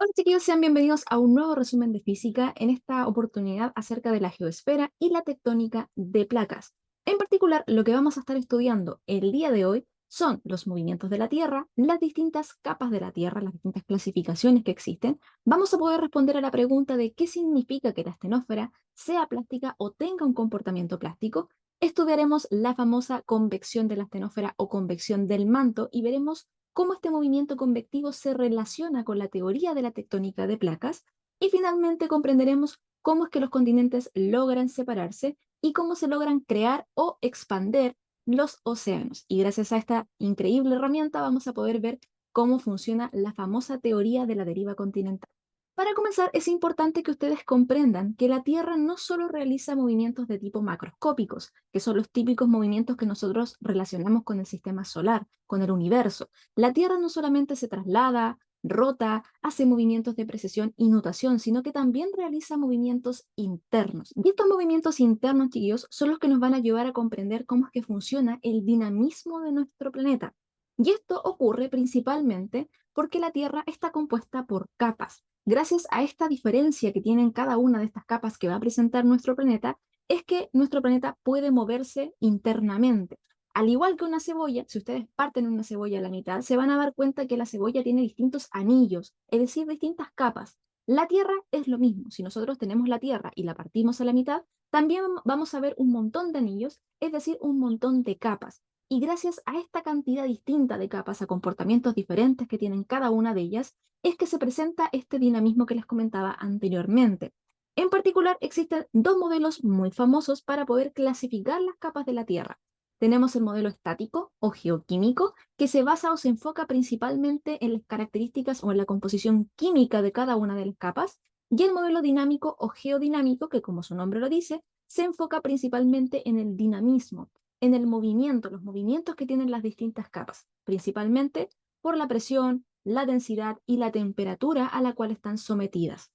Hola chiquillos, sean bienvenidos a un nuevo resumen de física, en esta oportunidad acerca de la geosfera y la tectónica de placas. En particular, lo que vamos a estar estudiando el día de hoy son los movimientos de la Tierra, las distintas capas de la Tierra, las distintas clasificaciones que existen. Vamos a poder responder a la pregunta de qué significa que la astenósfera sea plástica o tenga un comportamiento plástico. Estudiaremos la famosa convección de la astenósfera o convección del manto y veremos cómo este movimiento convectivo se relaciona con la teoría de la tectónica de placas, y finalmente comprenderemos cómo es que los continentes logran separarse y cómo se logran crear o expander los océanos. Y gracias a esta increíble herramienta vamos a poder ver cómo funciona la famosa teoría de la deriva continental. Para comenzar, es importante que ustedes comprendan que la Tierra no solo realiza movimientos de tipo macroscópicos, que son los típicos movimientos que nosotros relacionamos con el sistema solar, con el universo. La Tierra no solamente se traslada, rota, hace movimientos de precesión y nutación, sino que también realiza movimientos internos. Y estos movimientos internos, chiquillos, son los que nos van a ayudar a comprender cómo es que funciona el dinamismo de nuestro planeta. Y esto ocurre principalmente porque la Tierra está compuesta por capas. Gracias a esta diferencia que tienen cada una de estas capas que va a presentar nuestro planeta, es que nuestro planeta puede moverse internamente. Al igual que una cebolla, si ustedes parten una cebolla a la mitad, se van a dar cuenta que la cebolla tiene distintos anillos, es decir, distintas capas. La Tierra es lo mismo. Si nosotros tenemos la Tierra y la partimos a la mitad, también vamos a ver un montón de anillos, es decir, un montón de capas. Y gracias a esta cantidad distinta de capas, a comportamientos diferentes que tienen cada una de ellas, es que se presenta este dinamismo que les comentaba anteriormente. En particular, existen dos modelos muy famosos para poder clasificar las capas de la Tierra. Tenemos el modelo estático o geoquímico, que se basa o se enfoca principalmente en las características o en la composición química de cada una de las capas, y el modelo dinámico o geodinámico, que como su nombre lo dice, se enfoca principalmente en el dinamismo, en el movimiento, los movimientos que tienen las distintas capas, principalmente por la presión, la densidad y la temperatura a la cual están sometidas.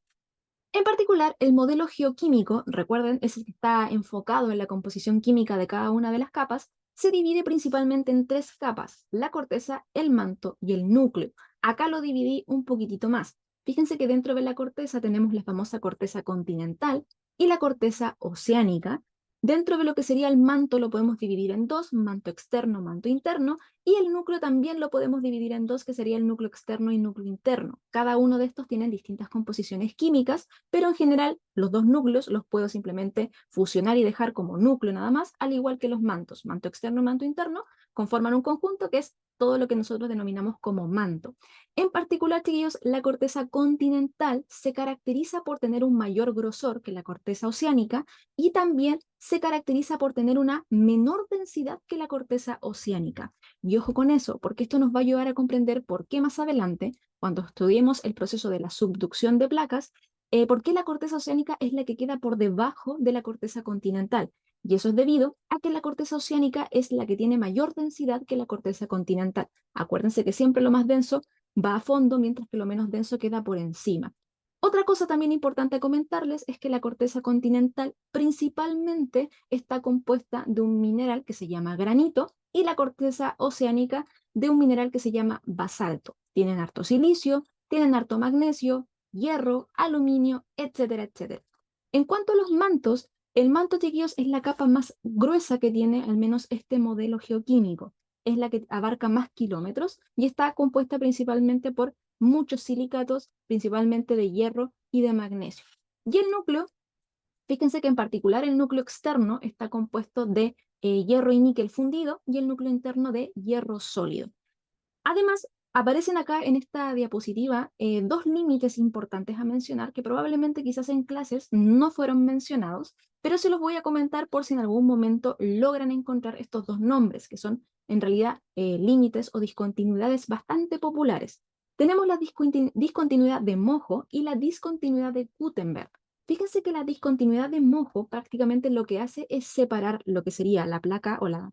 En particular, el modelo geoquímico, recuerden, es el que está enfocado en la composición química de cada una de las capas, se divide principalmente en tres capas: la corteza, el manto y el núcleo. Acá lo dividí un poquitito más. Fíjense que dentro de la corteza tenemos la famosa corteza continental y la corteza oceánica. Dentro de lo que sería el manto lo podemos dividir en dos: manto externo, manto interno, y el núcleo también lo podemos dividir en dos, que sería el núcleo externo y núcleo interno. Cada uno de estos tienen distintas composiciones químicas, pero en general los dos núcleos los puedo simplemente fusionar y dejar como núcleo nada más, al igual que los mantos. Manto externo y manto interno conforman un conjunto que es todo lo que nosotros denominamos como manto. En particular, chiquillos, la corteza continental se caracteriza por tener un mayor grosor que la corteza oceánica, y también se caracteriza por tener una menor densidad que la corteza oceánica. Y ojo con eso, porque esto nos va a ayudar a comprender por qué más adelante, cuando estudiemos el proceso de la subducción de placas, por qué la corteza oceánica es la que queda por debajo de la corteza continental. Y eso es debido a que la corteza oceánica es la que tiene mayor densidad que la corteza continental. Acuérdense que siempre lo más denso va a fondo, mientras que lo menos denso queda por encima. Otra cosa también importante a comentarles es que la corteza continental principalmente está compuesta de un mineral que se llama granito, y la corteza oceánica de un mineral que se llama basalto. Tienen harto silicio, tienen harto magnesio, hierro, aluminio, etcétera, etcétera. En cuanto a los mantos, el manto, chiquillos, es la capa más gruesa que tiene al menos este modelo geoquímico. Es la que abarca más kilómetros y está compuesta principalmente por muchos silicatos, principalmente de hierro y de magnesio. Y el núcleo, fíjense que en particular el núcleo externo está compuesto de hierro y níquel fundido, y el núcleo interno de hierro sólido. Además, aparecen acá en esta diapositiva dos límites importantes a mencionar, que probablemente quizás en clases no fueron mencionados, pero se los voy a comentar por si en algún momento logran encontrar estos dos nombres, que son en realidad límites o discontinuidades bastante populares. Tenemos la discontinuidad de Mojo y la discontinuidad de Gutenberg. Fíjense que la discontinuidad de Mojo prácticamente lo que hace es separar lo que sería la placa o la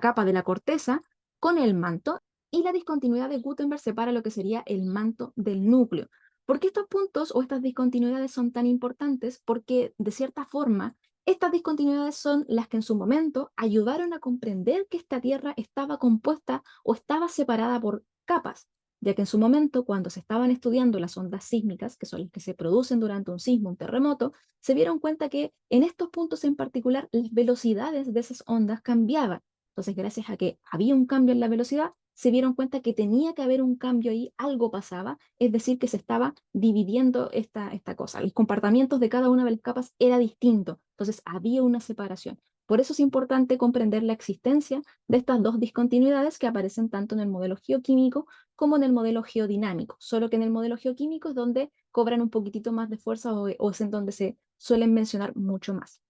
capa de la corteza con el manto, y la discontinuidad de Gutenberg separa lo que sería el manto del núcleo. ¿Por qué estos puntos o estas discontinuidades son tan importantes? Porque de cierta forma estas discontinuidades son las que en su momento ayudaron a comprender que esta Tierra estaba compuesta o estaba separada por capas. ya que en su momento, cuando se estaban estudiando las ondas sísmicas, que son las que se producen durante un sismo, un terremoto, se dieron cuenta que en estos puntos en particular las velocidades de esas ondas cambiaban. Entonces, gracias a que había un cambio en la velocidad, se dieron cuenta que tenía que haber un cambio ahí, algo pasaba, es decir, que se estaba dividiendo esta cosa. Los comportamientos de cada una de las capas era distinto, entonces había una separación. Por eso es importante comprender la existencia de estas dos discontinuidades que aparecen tanto en el modelo geoquímico como en el modelo geodinámico, solo que en el modelo geoquímico es donde cobran un poquitito más de fuerza o es en donde se suelen mencionar mucho más.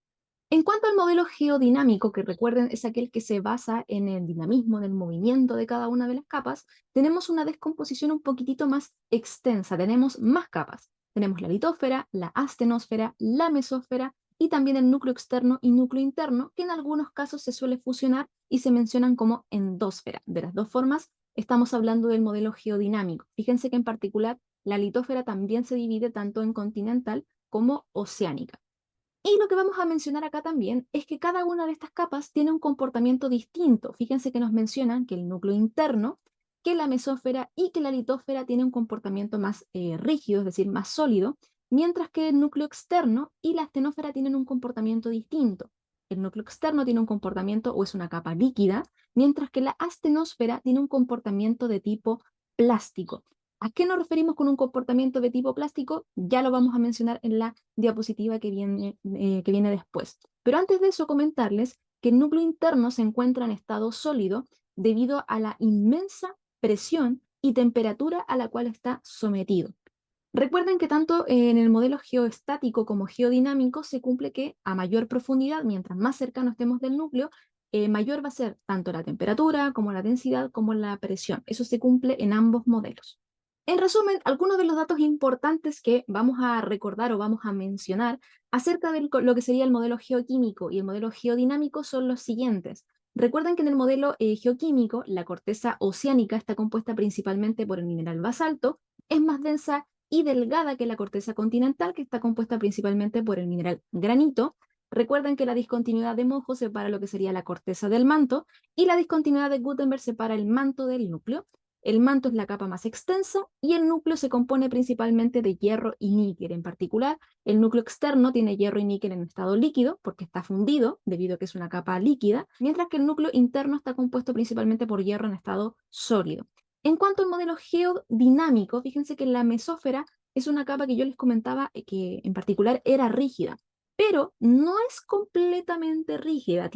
En cuanto al modelo geodinámico, que recuerden es aquel que se basa en el dinamismo, en el movimiento de cada una de las capas, tenemos una descomposición un poquitito más extensa, tenemos más capas. Tenemos la litósfera, la astenosfera, la mesósfera y también el núcleo externo y núcleo interno, que en algunos casos se suele fusionar y se mencionan como endósfera. De las dos formas, estamos hablando del modelo geodinámico. Fíjense que en particular la litósfera también se divide tanto en continental como oceánica. Y lo que vamos a mencionar acá también es que cada una de estas capas tiene un comportamiento distinto. Fíjense que nos mencionan que el núcleo interno, que la mesósfera y que la litósfera tiene un comportamiento más rígido, es decir, más sólido, mientras que el núcleo externo y la astenósfera tienen un comportamiento distinto. El núcleo externo tiene un comportamiento o es una capa líquida, mientras que la astenósfera tiene un comportamiento de tipo plástico. ¿A qué nos referimos con un comportamiento de tipo plástico? Ya lo vamos a mencionar en la diapositiva que viene después. Pero antes de eso, comentarles que el núcleo interno se encuentra en estado sólido debido a la inmensa presión y temperatura a la cual está sometido. Recuerden que tanto en el modelo geoestático como geodinámico se cumple que a mayor profundidad, mientras más cercano estemos del núcleo, mayor va a ser tanto la temperatura como la densidad como la presión. Eso se cumple en ambos modelos. En resumen, algunos de los datos importantes que vamos a recordar o vamos a mencionar acerca de lo que sería el modelo geoquímico y el modelo geodinámico son los siguientes. Recuerden que en el modelo geoquímico la corteza oceánica está compuesta principalmente por el mineral basalto, es más densa y delgada que la corteza continental, que está compuesta principalmente por el mineral granito. Recuerden que la discontinuidad de Mojo separa lo que sería la corteza del manto y la discontinuidad de Gutenberg separa el manto del núcleo. El manto es la capa más extensa y el núcleo se compone principalmente de hierro y níquel. En particular, el núcleo externo tiene hierro y níquel en estado líquido porque está fundido debido a que es una capa líquida, mientras que el núcleo interno está compuesto principalmente por hierro en estado sólido. En cuanto al modelo geodinámico, fíjense que la mesósfera es una capa que yo les comentaba que en particular era rígida, pero no es completamente rígida,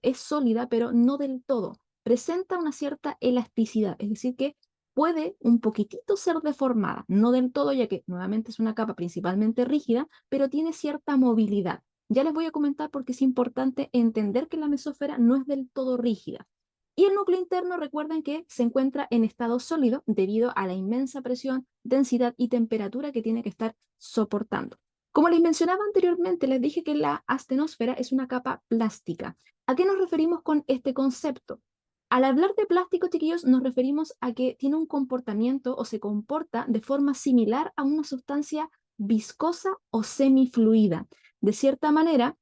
es sólida, pero no del todo. Presenta una cierta elasticidad, es decir, que puede un poquitito ser deformada, no del todo, ya que nuevamente es una capa principalmente rígida, pero tiene cierta movilidad. Ya les voy a comentar porque es importante entender que la mesósfera no es del todo rígida. Y el núcleo interno, recuerden que se encuentra en estado sólido debido a la inmensa presión, densidad y temperatura que tiene que estar soportando. Como les mencionaba anteriormente, les dije que la astenosfera es una capa plástica. ¿A qué nos referimos con este concepto? Al hablar de plástico, chiquillos, nos referimos a que tiene un comportamiento o se comporta de forma similar a una sustancia viscosa o semifluida. De cierta manera,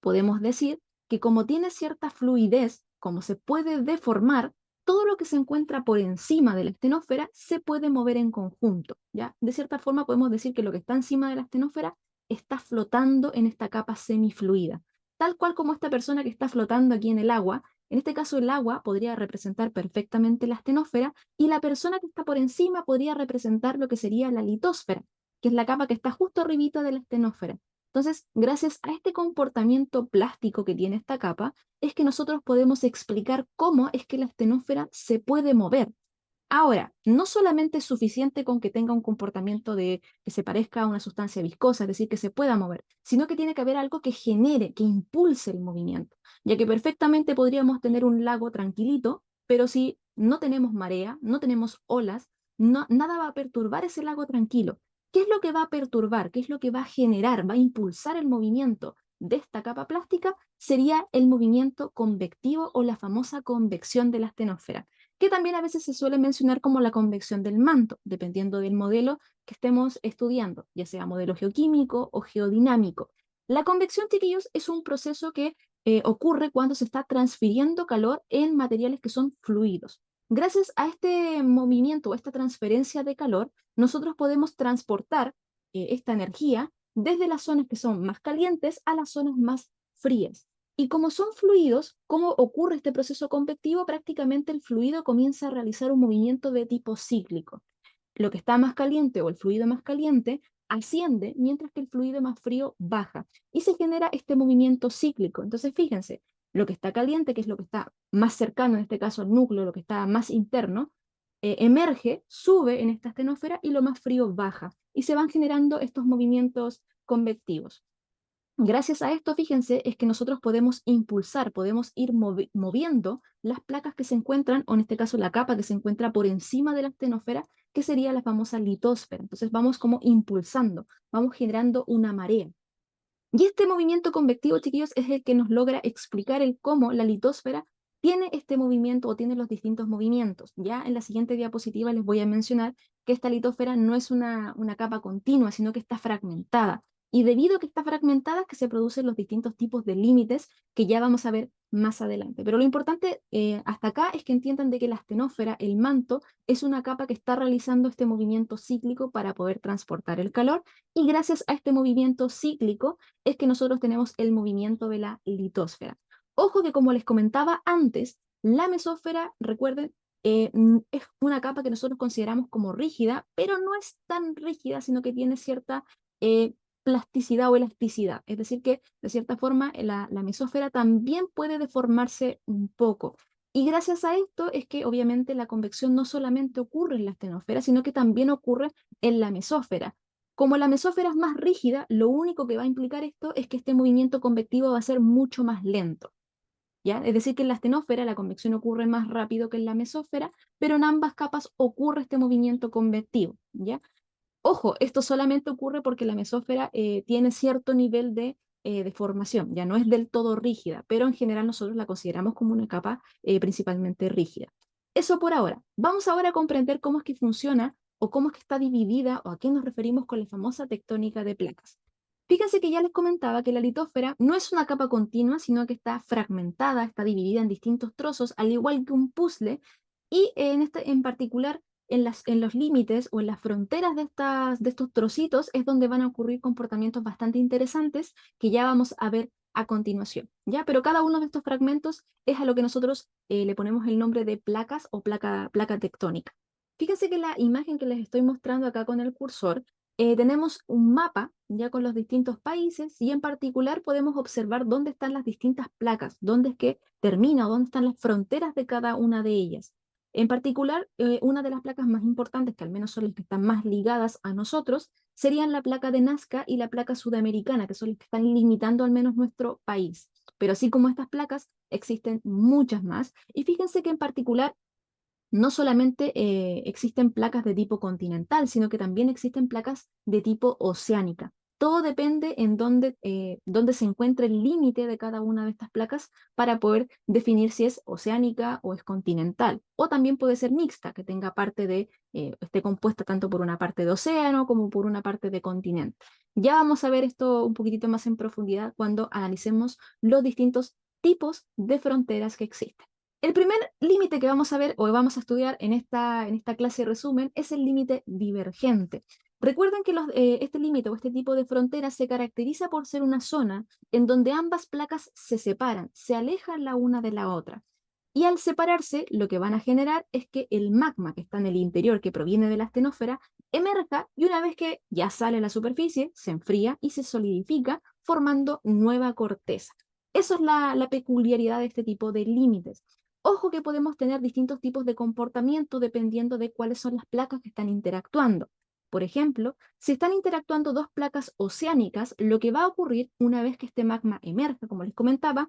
podemos decir que como tiene cierta fluidez, como se puede deformar, todo lo que se encuentra por encima de la estenósfera se puede mover en conjunto, ¿ya? De cierta forma podemos decir que lo que está encima de la estenósfera está flotando en esta capa semifluida, tal cual como esta persona que está flotando aquí en el agua. En este caso, el agua podría representar perfectamente la astenósfera y la persona que está por encima podría representar lo que sería la litosfera, que es la capa que está justo arribita de la astenósfera. Entonces, gracias a este comportamiento plástico que tiene esta capa, es que nosotros podemos explicar cómo es que la astenósfera se puede mover. Ahora, no solamente es suficiente con que tenga un comportamiento de que se parezca a una sustancia viscosa, es decir, que se pueda mover, sino que tiene que haber algo que genere, que impulse el movimiento, ya que perfectamente podríamos tener un lago tranquilito, pero si no tenemos marea, no tenemos olas, nada va a perturbar ese lago tranquilo. ¿Qué es lo que va a perturbar? ¿Qué es lo que va a generar, va a impulsar el movimiento de esta capa plástica? Sería el movimiento convectivo o la famosa convección de la astenósfera, que también a veces se suele mencionar como la convección del manto, dependiendo del modelo que estemos estudiando, ya sea modelo geoquímico o geodinámico. La convección, chiquillos, es un proceso que ocurre cuando se está transfiriendo calor en materiales que son fluidos. Gracias a este movimiento, a esta transferencia de calor, nosotros podemos transportar esta energía desde las zonas que son más calientes a las zonas más frías. Y como son fluidos, ¿cómo ocurre este proceso convectivo? Prácticamente el fluido comienza a realizar un movimiento de tipo cíclico. Lo que está más caliente o el fluido más caliente asciende, mientras que el fluido más frío baja. Y se genera este movimiento cíclico. Entonces, fíjense, lo que está caliente, que es lo que está más cercano, en este caso al núcleo, lo que está más interno, emerge, sube en esta estenosfera y lo más frío baja. Y se van generando estos movimientos convectivos. Gracias a esto, fíjense, es que nosotros podemos impulsar, podemos ir moviendo las placas que se encuentran, o en este caso la capa que se encuentra por encima de la astenosfera, que sería la famosa litosfera. Entonces vamos como impulsando, vamos generando una marea. Y este movimiento convectivo, chiquillos, es el que nos logra explicar el cómo la litosfera tiene este movimiento o tiene los distintos movimientos. Ya en la siguiente diapositiva les voy a mencionar que esta litosfera no es una capa continua, sino que está fragmentada. Y debido a que está fragmentada, es que se producen los distintos tipos de límites que ya vamos a ver más adelante. Pero lo importante hasta acá es que entiendan de que la astenósfera, el manto, es una capa que está realizando este movimiento cíclico para poder transportar el calor. Y gracias a este movimiento cíclico, es que nosotros tenemos el movimiento de la litosfera. Ojo que como les comentaba antes, la mesósfera, recuerden, es una capa que nosotros consideramos como rígida, pero no es tan rígida, sino que tiene cierta eh, plasticidad o elasticidad. Es decir, que de cierta forma la mesósfera también puede deformarse un poco. Y gracias a esto es que obviamente la convección no solamente ocurre en la astenosfera, sino que también ocurre en la mesósfera. Como la mesósfera es más rígida, lo único que va a implicar esto es que este movimiento convectivo va a ser mucho más lento, ¿ya? Es decir, que en la astenósfera la convección ocurre más rápido que en la mesósfera, pero en ambas capas ocurre este movimiento convectivo, ¿ya? Ojo, esto solamente ocurre porque la mesósfera tiene cierto nivel de deformación, ya no es del todo rígida, pero en general nosotros la consideramos como una capa principalmente rígida. Eso por ahora. Vamos ahora a comprender cómo es que funciona o cómo es que está dividida o a qué nos referimos con la famosa tectónica de placas. Fíjense que ya les comentaba que la litósfera no es una capa continua, sino que está fragmentada, está dividida en distintos trozos, al igual que un puzzle, y en particular en los límites o en las fronteras de estos trocitos es donde van a ocurrir comportamientos bastante interesantes que ya vamos a ver a continuación, ¿ya? Pero cada uno de estos fragmentos es a lo que nosotros le ponemos el nombre de placas o placa tectónica. Fíjense que la imagen que les estoy mostrando acá con el cursor, tenemos un mapa ya con los distintos países y en particular podemos observar dónde están las distintas placas, dónde es que termina o dónde están las fronteras de cada una de ellas. En particular, una de las placas más importantes, que al menos son las que están más ligadas a nosotros, serían la placa de Nazca y la placa sudamericana, que son las que están limitando al menos nuestro país. Pero así como estas placas, existen muchas más. Y fíjense que en particular no solamente existen placas de tipo continental, sino que también existen placas de tipo oceánica. Todo depende en dónde se encuentra el límite de cada una de estas placas para poder definir si es oceánica o es continental. O también puede ser mixta, que tenga esté compuesta tanto por una parte de océano como por una parte de continente. Ya vamos a ver esto un poquitito más en profundidad cuando analicemos los distintos tipos de fronteras que existen. El primer límite que vamos a ver o vamos a estudiar en esta clase de resumen es el límite divergente. Recuerden que este límite o este tipo de frontera se caracteriza por ser una zona en donde ambas placas se separan, se alejan la una de la otra. Y al separarse, lo que van a generar es que el magma que está en el interior, que proviene de la astenósfera, emerja y una vez que ya sale a la superficie, se enfría y se solidifica, formando nueva corteza. Eso es la peculiaridad de este tipo de límites. Ojo que podemos tener distintos tipos de comportamiento dependiendo de cuáles son las placas que están interactuando. Por ejemplo, si están interactuando dos placas oceánicas, lo que va a ocurrir una vez que este magma emerja, como les comentaba,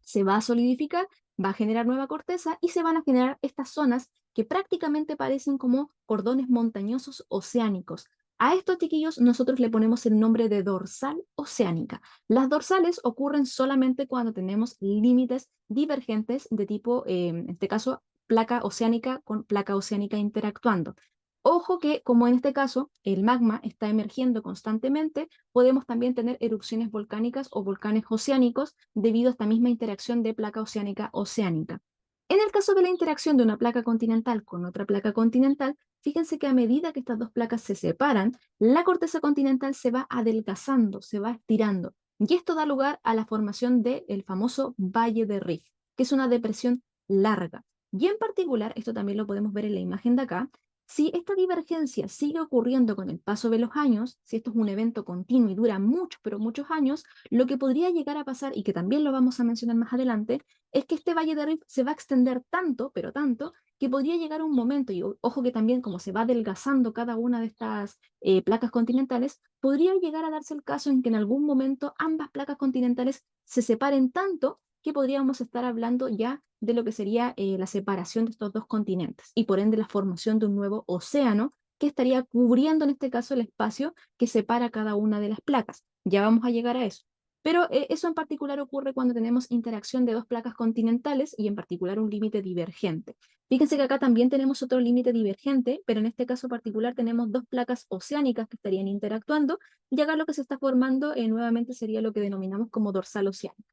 se va a solidificar, va a generar nueva corteza y se van a generar estas zonas que prácticamente parecen como cordones montañosos oceánicos. A estos chiquillos nosotros le ponemos el nombre de dorsal oceánica. Las dorsales ocurren solamente cuando tenemos límites divergentes de tipo, en este caso, placa oceánica con placa oceánica interactuando. Ojo que, como en este caso, el magma está emergiendo constantemente, podemos también tener erupciones volcánicas o volcanes oceánicos debido a esta misma interacción de placa oceánica oceánica. En el caso de la interacción de una placa continental con otra placa continental, fíjense que a medida que estas dos placas se separan, la corteza continental se va adelgazando, se va estirando, y esto da lugar a la formación del famoso Valle de Rift, que es una depresión larga. Y en particular, esto también lo podemos ver en la imagen de acá, si esta divergencia sigue ocurriendo con el paso de los años, si esto es un evento continuo y dura muchos, pero muchos años, lo que podría llegar a pasar, y que también lo vamos a mencionar más adelante, es que este Valle de Rift se va a extender tanto, pero tanto, que podría llegar un momento, y ojo que también como se va adelgazando cada una de estas placas continentales, podría llegar a darse el caso en que en algún momento ambas placas continentales se separen tanto que podríamos estar hablando ya de lo que sería la separación de estos dos continentes y por ende la formación de un nuevo océano que estaría cubriendo en este caso el espacio que separa cada una de las placas. Ya vamos a llegar a eso. Pero eso en particular ocurre cuando tenemos interacción de dos placas continentales y en particular un límite divergente. Fíjense que acá también tenemos otro límite divergente, pero en este caso particular tenemos dos placas oceánicas que estarían interactuando y acá lo que se está formando nuevamente sería lo que denominamos como dorsal oceánico.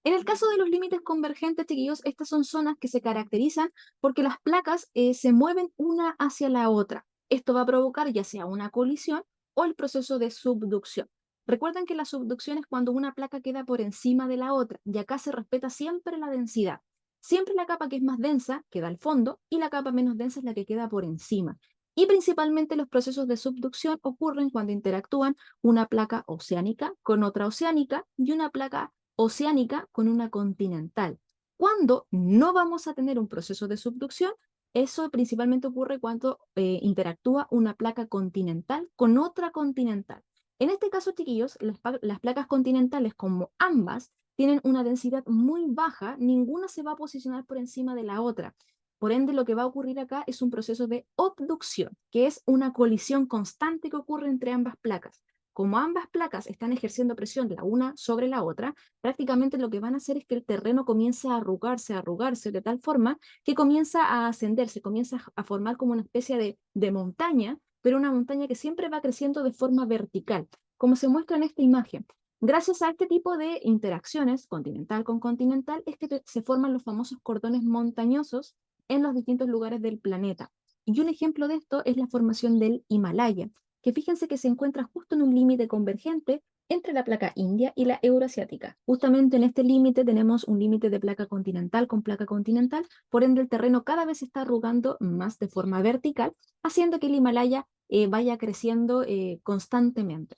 En el caso de los límites convergentes, chiquillos, estas son zonas que se caracterizan porque las placas se mueven una hacia la otra. Esto va a provocar ya sea una colisión o el proceso de subducción. Recuerden que la subducción es cuando una placa queda por encima de la otra y acá se respeta siempre la densidad. Siempre la capa que es más densa queda al fondo y la capa menos densa es la que queda por encima. Y principalmente los procesos de subducción ocurren cuando interactúan una placa oceánica con otra oceánica y una placa oceánica con una continental. Cuando no vamos a tener un proceso de subducción, eso principalmente ocurre cuando interactúa una placa continental con otra continental. En este caso, chiquillos, las placas continentales, como ambas tienen una densidad muy baja, ninguna se va a posicionar por encima de la otra. Por ende, lo que va a ocurrir acá es un proceso de obducción, que es una colisión constante que ocurre entre ambas placas. Como ambas placas están ejerciendo presión la una sobre la otra, prácticamente lo que van a hacer es que el terreno comience a arrugarse de tal forma que comienza a ascender, se comienza a formar como una especie de montaña, pero una montaña que siempre va creciendo de forma vertical, como se muestra en esta imagen. Gracias a este tipo de interacciones, continental con continental, es que se forman los famosos cordones montañosos en los distintos lugares del planeta. Y un ejemplo de esto es la formación del Himalaya, que fíjense que se encuentra justo en un límite convergente entre la placa india y la euroasiática. Justamente en este límite tenemos un límite de placa continental con placa continental, por ende el terreno cada vez se está arrugando más de forma vertical, haciendo que el Himalaya vaya creciendo constantemente.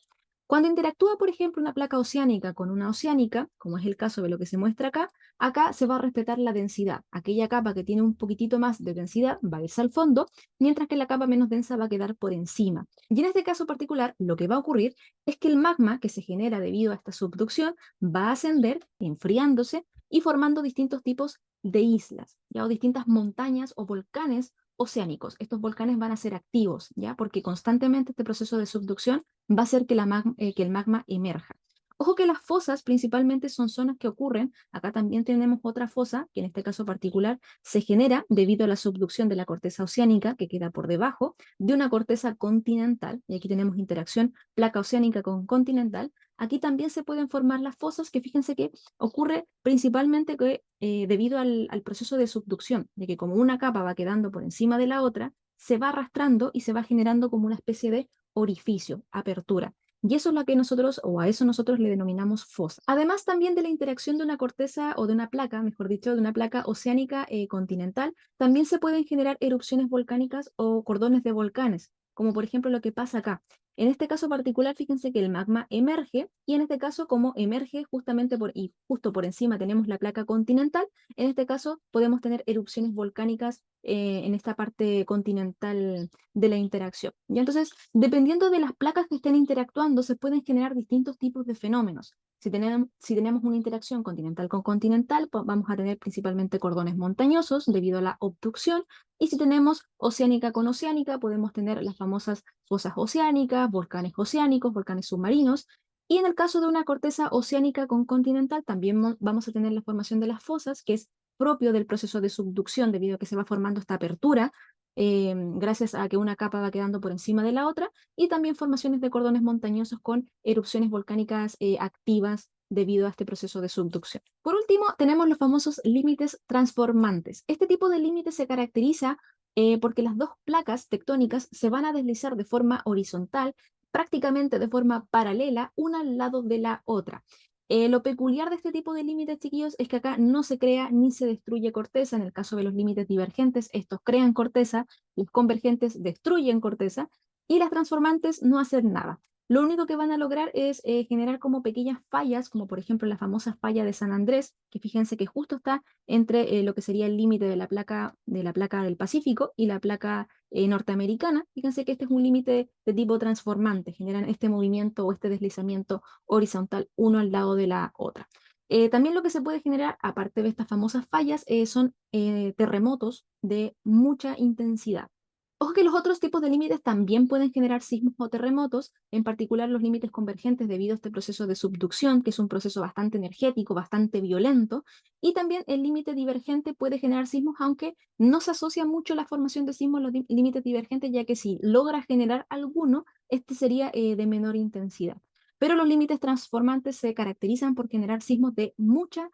Cuando interactúa, por ejemplo, una placa oceánica con una oceánica, como es el caso de lo que se muestra acá, acá se va a respetar la densidad. Aquella capa que tiene un poquitito más de densidad va a irse al fondo, mientras que la capa menos densa va a quedar por encima. Y en este caso particular, lo que va a ocurrir es que el magma que se genera debido a esta subducción va a ascender, enfriándose y formando distintos tipos de islas, ¿ya? O distintas montañas o volcanes oceánicos. Estos volcanes van a ser activos, ¿ya? Porque constantemente este proceso de subducción va a hacer que, que el magma emerja. Ojo que las fosas principalmente son zonas que ocurren, acá también tenemos otra fosa, que en este caso particular se genera debido a la subducción de la corteza oceánica que queda por debajo de una corteza continental, y aquí tenemos interacción placa oceánica con continental. Aquí también se pueden formar las fosas, que fíjense que ocurre principalmente que, debido al proceso de subducción, de que como una capa va quedando por encima de la otra, se va arrastrando y se va generando como una especie de orificio, apertura. Y eso es lo que nosotros, o a eso nosotros le denominamos fosa. Además también de la interacción de una corteza o de una placa, mejor dicho, de una placa oceánica continental, también se pueden generar erupciones volcánicas o cordones de volcanes, como por ejemplo lo que pasa acá. En este caso particular, fíjense que el magma emerge y en este caso como emerge justamente y justo por encima tenemos la placa continental, en este caso podemos tener erupciones volcánicas en esta parte continental de la interacción. Y entonces, dependiendo de las placas que estén interactuando, se pueden generar distintos tipos de fenómenos. Si tenemos una interacción continental con continental, vamos a tener principalmente cordones montañosos debido a la obducción, y si tenemos oceánica con oceánica, podemos tener las famosas fosas oceánicas, volcanes oceánicos, volcanes submarinos, y en el caso de una corteza oceánica con continental, también vamos a tener la formación de las fosas, que es propio del proceso de subducción debido a que se va formando esta apertura gracias a que una capa va quedando por encima de la otra, y también formaciones de cordones montañosos con erupciones volcánicas activas debido a este proceso de subducción. Por último, tenemos los famosos límites transformantes. Este tipo de límite se caracteriza porque las dos placas tectónicas se van a deslizar de forma horizontal, prácticamente de forma paralela, una al lado de la otra. Lo peculiar de este tipo de límites, chiquillos, es que acá no se crea ni se destruye corteza. En el caso de los límites divergentes, estos crean corteza, los convergentes destruyen corteza y las transformantes no hacen nada. Lo único que van a lograr es generar como pequeñas fallas, como por ejemplo la famosa falla de San Andrés, que fíjense que justo está entre lo que sería el límite de la placa del Pacífico y la placa norteamericana. Fíjense que este es un límite de tipo transformante, generan este movimiento o este deslizamiento horizontal uno al lado de la otra. También lo que se puede generar, aparte de estas famosas fallas, son terremotos de mucha intensidad. Ojo que los otros tipos de límites también pueden generar sismos o terremotos, en particular los límites convergentes debido a este proceso de subducción, que es un proceso bastante energético, bastante violento, y también el límite divergente puede generar sismos, aunque no se asocia mucho la formación de sismos a los límites divergentes, ya que si logra generar alguno, este sería de menor intensidad. Pero los límites transformantes se caracterizan por generar sismos de mucha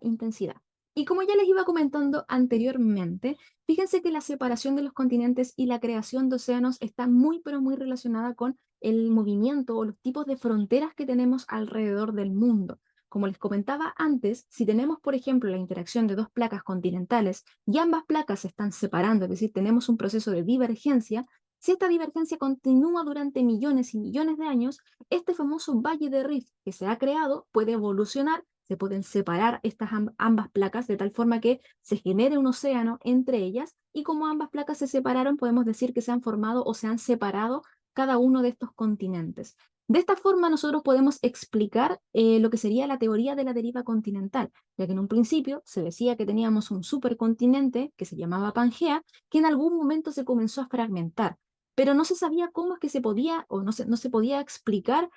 intensidad. Y como ya les iba comentando anteriormente, fíjense que la separación de los continentes y la creación de océanos está muy, pero muy relacionada con el movimiento o los tipos de fronteras que tenemos alrededor del mundo. Como les comentaba antes, si tenemos, por ejemplo, la interacción de dos placas continentales y ambas placas se están separando, es decir, tenemos un proceso de divergencia, si esta divergencia continúa durante millones y millones de años, este famoso valle de Rift que se ha creado puede evolucionar, se pueden separar estas ambas placas de tal forma que se genere un océano entre ellas y como ambas placas se separaron, podemos decir que se han formado o se han separado cada uno de estos continentes. De esta forma nosotros podemos explicar lo que sería la teoría de la deriva continental, ya que en un principio se decía que teníamos un supercontinente que se llamaba Pangea, que en algún momento se comenzó a fragmentar, pero no se sabía cómo es que se podía o no se podía explicar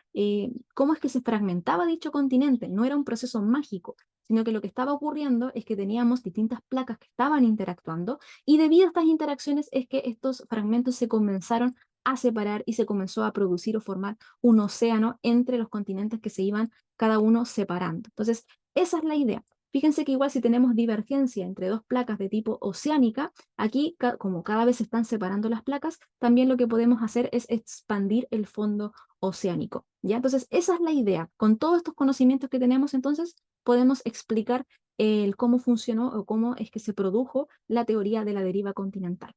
cómo es que se fragmentaba dicho continente. No era un proceso mágico, sino que lo que estaba ocurriendo es que teníamos distintas placas que estaban interactuando y debido a estas interacciones es que estos fragmentos se comenzaron a separar y se comenzó a producir o formar un océano entre los continentes que se iban cada uno separando. Entonces, esa es la idea. Fíjense que igual si tenemos divergencia entre dos placas de tipo oceánica, aquí como cada vez se están separando las placas, también lo que podemos hacer es expandir el fondo oceánico. ¿Ya? Entonces, esa es la idea. Con todos estos conocimientos que tenemos, entonces, podemos explicar el cómo funcionó o cómo es que se produjo la teoría de la deriva continental.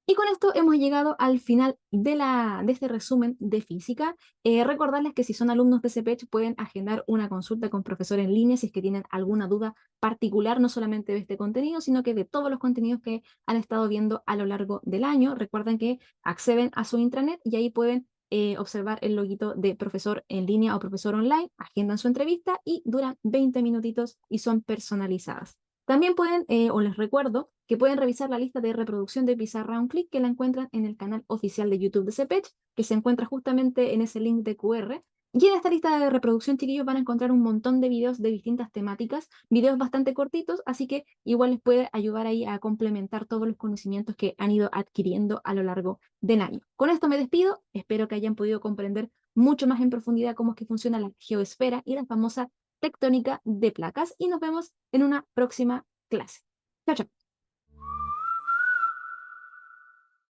Y con esto hemos llegado al final de este resumen de física. Recordarles que si son alumnos de CPECH pueden agendar una consulta con profesor en línea si es que tienen alguna duda particular, no solamente de este contenido, sino que de todos los contenidos que han estado viendo a lo largo del año. Recuerden que acceden a su intranet y ahí pueden observar el loguito de profesor en línea o profesor online, agendan su entrevista y duran 20 minutitos y son personalizadas. También pueden, o les recuerdo, que pueden revisar la lista de reproducción de Pizarra un clic que la encuentran en el canal oficial de YouTube de CPECH, que se encuentra justamente en ese link de QR. Y en esta lista de reproducción, chiquillos, van a encontrar un montón de videos de distintas temáticas, videos bastante cortitos, así que igual les puede ayudar ahí a complementar todos los conocimientos que han ido adquiriendo a lo largo del año. Con esto me despido, espero que hayan podido comprender mucho más en profundidad cómo es que funciona la geosfera y la famosa tectónica de placas y nos vemos en una próxima clase. Chao, chao.